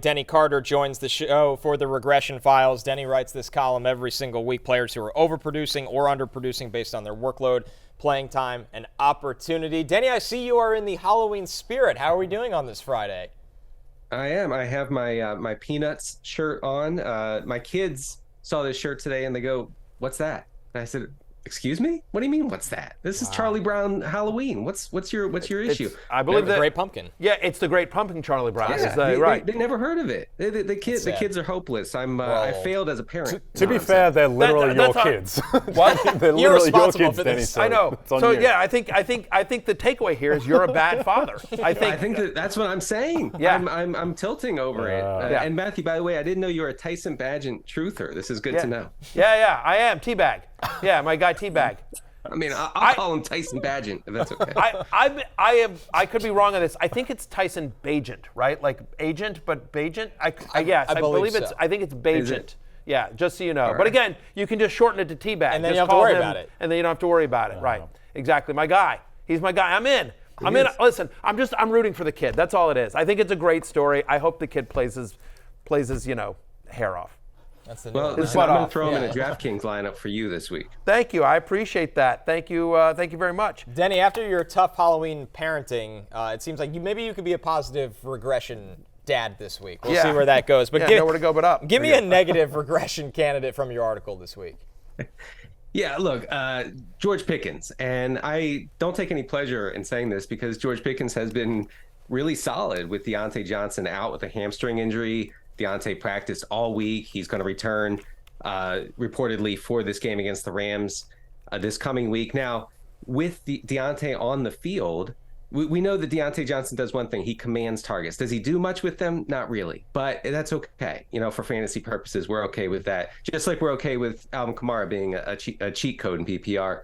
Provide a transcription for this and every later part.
Denny Carter joins the show for the Regression Files. Denny writes this column every single week. Players who are overproducing or underproducing based on their workload, playing time, and opportunity. Denny, I see you are in the Halloween spirit. How are we doing on this Friday? I am. I have my my Peanuts shirt on. My kids saw this shirt today and they go, "What's that?" And I said, "Excuse me? What do you mean, what's that? This is Charlie Brown Halloween. What's your issue?" I believe the Great Pumpkin. Yeah, it's the Great Pumpkin, Charlie Brown. Yeah, Right. They never heard of it. The kids are hopeless. I failed as a parent. To be fair, they're literally your kids. What? They're You're literally your responsible kids, for Denny. this. So I know. it's on So you. yeah, I think the takeaway here is you're a bad father. I think that's what I'm saying. Yeah. I'm tilting over it. Yeah. And Matthew, by the way, I didn't know you were a Tyson Badgett truther. This is good to know. Yeah, I am Teabag. Yeah, my guy Teabag. I mean, I'll call him Tyson Badgett if that's okay. I could be wrong on this. I think it's Tyson Bagent, right? Like agent, but Bagent. I believe it's. so. I think it's Bagent. Yeah, just so you know. All but right. again, you can just shorten it to Teabag. And then Just you don't have to call worry him, about it. And then you don't have to worry about it. Right. Exactly. My guy. He's my guy. I'm in. Listen, I'm rooting for the kid. That's all it is. I think it's a great story. I hope the kid plays his hair off. That's the Well, new listen, I'm going to throw him in a DraftKings lineup for you this week. Thank you. I appreciate that. Thank you very much. Denny, after your tough Halloween parenting, it seems like maybe you could be a positive regression dad this week. We'll see where that goes. But nowhere to go but up. Give me a negative regression candidate from your article this week. Yeah, look, George Pickens, and I don't take any pleasure in saying this because George Pickens has been really solid with Deontay Johnson out with a hamstring injury. Deontay practiced all week. He's going to return reportedly for this game against the Rams this coming week. Now, with Deontay on the field, we know that Deontay Johnson does one thing. He commands targets. Does he do much with them? Not really, but that's okay. You know, for fantasy purposes, we're okay with that. Just like we're okay with Alvin Kamara being a cheat code in PPR.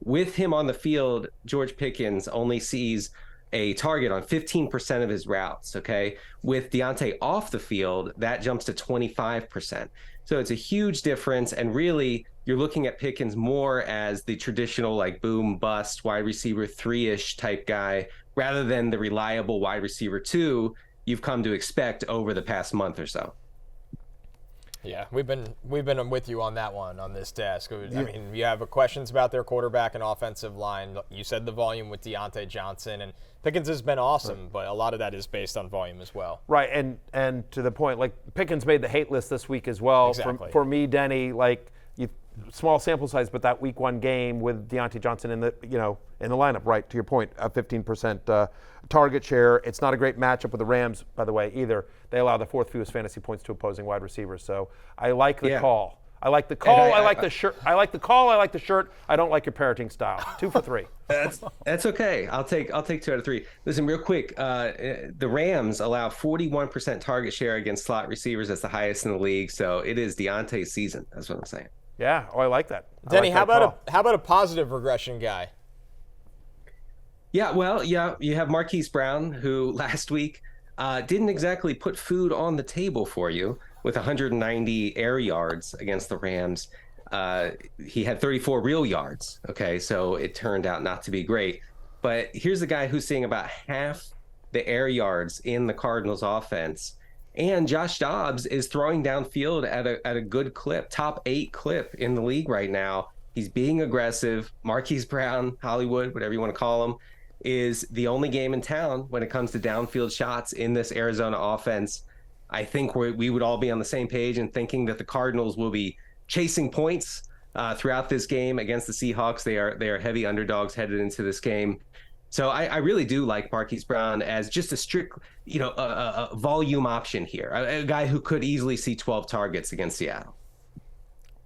With him on the field, George Pickens only sees a target on 15% of his routes, okay? With Deontay off the field, that jumps to 25%. So it's a huge difference, and really, you're looking at Pickens more as the traditional, like, boom, bust, wide receiver 3-ish type guy, rather than the reliable wide receiver 2 you've come to expect over the past month or so. Yeah, we've been with you on that one on this desk. I mean, you have questions about their quarterback and offensive line. You said the volume with Deontay Johnson, and Pickens has been awesome, but a lot of that is based on volume as well. Right, and to the point, like Pickens made the hate list this week as well. Exactly. For me, Denny, like small sample size, but that week 1 game with Deontay Johnson in the lineup, right? To your point, a 15% target share. It's not a great matchup with the Rams, by the way, either. They allow the 4th fewest fantasy points to opposing wide receivers. So I like the call. I like the call. I like the shirt. I like the call. I like the shirt. I don't like your parenting style. 2 for 3. That's okay. I'll take 2 out of 3. Listen, real quick. The Rams allow 41% target share against slot receivers. That's the highest in the league. So it is Deontay's season. That's what I'm saying. Yeah. Oh, I like that. Denny, how about a positive regression guy? Yeah. Well, yeah. You have Marquise Brown, who last week didn't exactly put food on the table for you with 190 air yards against the Rams. He had 34 real yards. Okay, so it turned out not to be great. But here's a guy who's seeing about half the air yards in the Cardinals offense. And Josh Dobbs is throwing downfield at a good clip, top 8 clip in the league right now. He's being aggressive. Marquise Brown, Hollywood, whatever you want to call him, is the only game in town when it comes to downfield shots in this Arizona offense. I think we would all be on the same page and thinking that the Cardinals will be chasing points throughout this game against the Seahawks. They are heavy underdogs headed into this game. So I really do like Marquise Brown as just a strict, a volume option here, a guy who could easily see 12 targets against Seattle.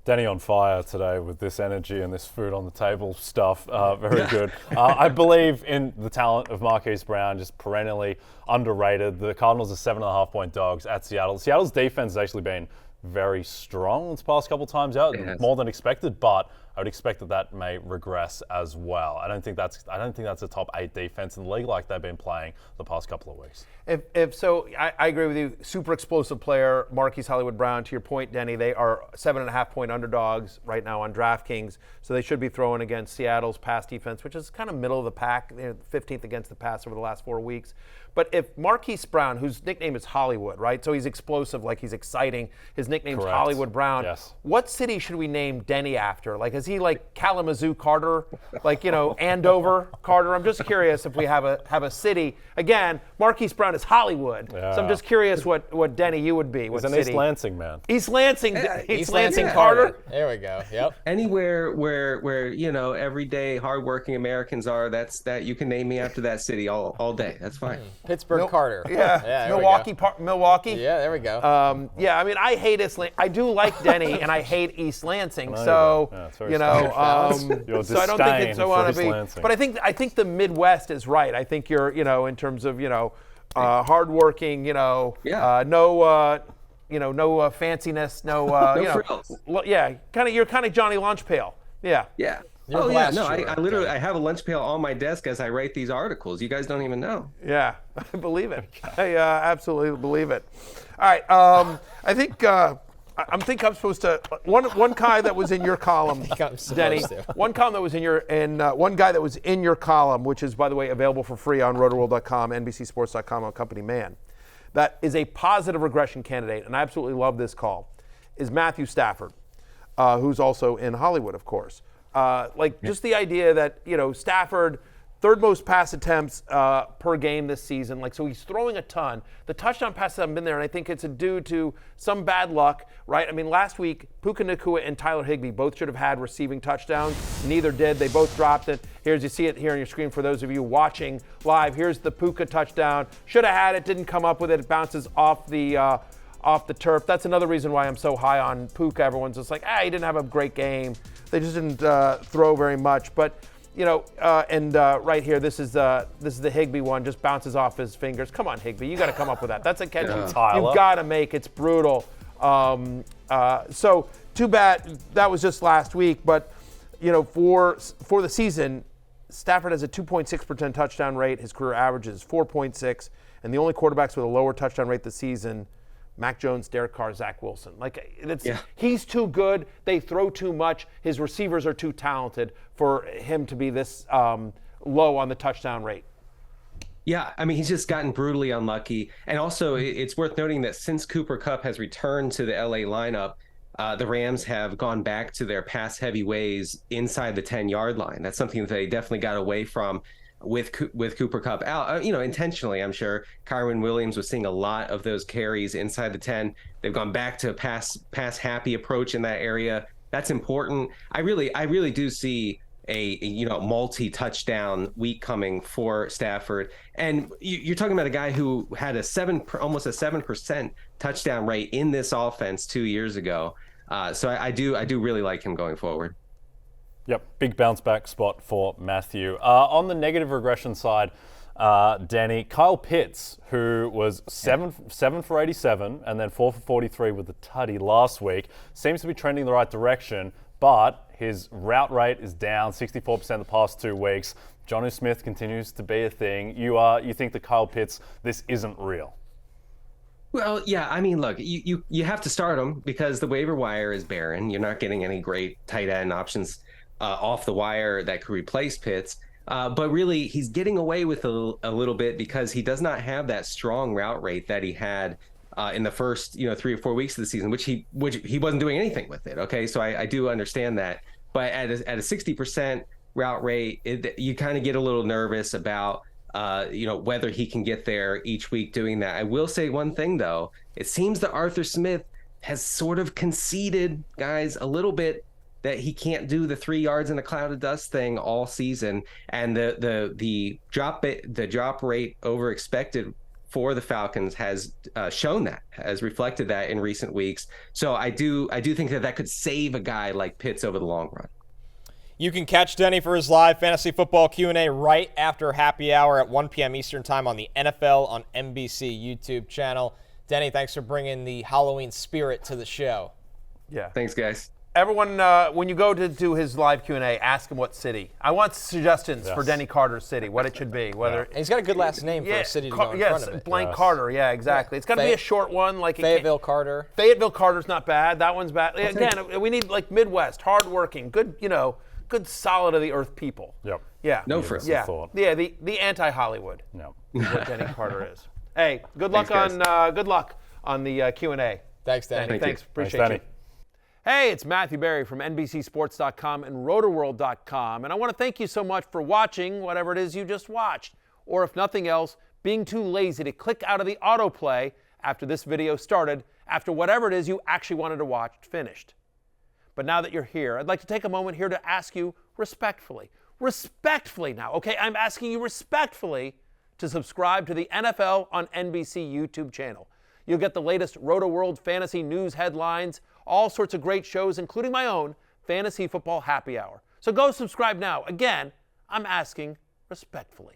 Denny on fire today with this energy and this food on the table stuff. Very good. I believe in the talent of Marquise Brown, just perennially underrated. The Cardinals are 7.5-point dogs at Seattle. Seattle's defense has actually been very strong this past couple times out, more than expected, but I would expect that may regress as well. I don't think that's a top 8 defense in the league like they've been playing the past couple of weeks. If so, I agree with you. Super explosive player, Marquise Brown. To your point, Denny, they are 7.5-point underdogs right now on DraftKings, so they should be throwing against Seattle's pass defense, which is kind of middle of the pack, 15th against the pass over the last 4 weeks. But if Marquise Brown, whose nickname is Hollywood, right? So he's explosive, like he's exciting. His nickname's Correct. Hollywood Brown. Yes. What city should we name Denny after? Like, is he like Kalamazoo Carter? Like, Andover Carter? I'm just curious if we have a city. Again, Marquise Brown is Hollywood. Yeah. So I'm just curious what Denny you would be. What He's an city? East Lansing man. East Lansing. East Lansing Carter. There we go. Yep. Anywhere where everyday hardworking Americans are, that you can name me after that city all day. That's fine. Pittsburgh Carter. Yeah. there Milwaukee. we go. Milwaukee. Yeah, there we go. I mean, I hate East Lansing. I do like Denny, and I hate East Lansing. I know So, you do. Yeah, it's very so strange. I don't think it's so want to East be. Lansing. But I think the Midwest is right. I think you're, in terms of, hardworking, no fanciness, No frills. You're kind of Johnny Lunchpail. Yeah. Yeah. You're Oh yeah, blessed, no, sure. I literally I have a lunch pail on my desk as I write these articles. You guys don't even know. Yeah, I believe it. I absolutely believe it. All right, I think I'm supposed to one guy that was in your column, Denny. One column that was one guy that was in your column, which is by the way available for free on rotorworld.com, NBCSports.com on Company Man. That is a positive regression candidate, and I absolutely love this call. Is Matthew Stafford, who's also in Hollywood, of course. Just the idea that, Stafford, third most pass attempts per game this season. So he's throwing a ton. The touchdown passes haven't been there, and I think it's due to some bad luck, right? I mean, last week, Puka Nacua and Tyler Higbee both should have had receiving touchdowns. Neither did. They both dropped it. You see it here on your screen for those of you watching live. Here's the Puka touchdown. Should have had it, didn't come up with it. It bounces off the turf. That's another reason why I'm so high on Puka. Everyone's just like, he didn't have a great game. They just didn't throw very much. But, right here, this is the Higbee one. Just bounces off his fingers. Come on, Higbee. You got to come up with that. That's a catch you've got to make. It's brutal. So too bad that was just last week. But, for the season, Stafford has a 2.6% touchdown rate. His career average is 4.6. And the only quarterbacks with a lower touchdown rate this season, Mac Jones, Derek Carr, Zach Wilson. He's too good. They throw too much. His receivers are too talented for him to be this low on the touchdown rate. Yeah, I mean, he's just gotten brutally unlucky. And also, it's worth noting that since Cooper Kupp has returned to the LA lineup, the Rams have gone back to their pass-heavy ways inside the 10-yard line. That's something that they definitely got away from with Cooper Kupp out, intentionally, I'm sure. Kyron Williams was seeing a lot of those carries inside the 10. They've gone back to a pass happy approach in that area. That's important. I really do see a multi-touchdown week coming for Stafford. And you're talking about a guy who had almost a 7% touchdown rate in this offense 2 years ago. So I do really like him going forward. Yep, big bounce back spot for Matthew. On the negative regression side, Denny, Kyle Pitts, who was 7 for 87 and then 4 for 43 with the tutty last week, seems to be trending the right direction, but his route rate is down 64% the past 2 weeks. Jonnu Smith continues to be a thing. You think that Kyle Pitts, this isn't real? Well, yeah, I mean, look, you have to start him because the waiver wire is barren. You're not getting any great tight end options off the wire that could replace Pitts. But really, he's getting away with a little bit because he does not have that strong route rate that he had in the first 3 or 4 weeks of the season, which he wasn't doing anything with it. Okay, so I do understand that. But at a 60% route rate, you kind of get a little nervous about whether he can get there each week doing that. I will say one thing though: it seems that Arthur Smith has sort of conceded, guys, a little bit, that he can't do the 3 yards in a cloud of dust thing all season, and the drop rate over expected for the Falcons has shown that, has reflected that in recent weeks. So I do think that could save a guy like Pitts over the long run. You can catch Denny for his live fantasy football Q&A right after happy hour at 1 p.m. Eastern time on the NFL on NBC YouTube channel. Denny, thanks for bringing the Halloween spirit to the show. Yeah. Thanks, guys. Everyone, when you go to do his live Q&A, ask him what city. I want suggestions for Denny Carter's city, what it should be. Whether And he's got a good last name for a city to go in front of it. Blank Carter. Yeah, exactly. It's got to be a short one, like Fayetteville Carter. Fayetteville Carter's not bad. That one's bad. Again, we need like Midwest, hardworking, good, good solid of the earth people. Yep. Yeah. No frills. Yeah. Thought. Yeah. The anti-Hollywood. No. Is what Denny Carter is. Hey, good luck on the Q&A. Thanks, Danny. Thanks. Appreciate Danny. you. Hey, it's Matthew Berry from NBCSports.com and RotorWorld.com, and I want to thank you so much for watching whatever it is you just watched, or if nothing else, being too lazy to click out of the autoplay after this video started, after whatever it is you actually wanted to watch finished. But now that you're here, I'd like to take a moment here to ask you respectfully now, okay? I'm asking you respectfully to subscribe to the NFL on NBC YouTube channel. You'll get the latest RotoWorld fantasy news headlines, all sorts of great shows, including my own Fantasy Football Happy Hour. So go subscribe now. Again, I'm asking respectfully.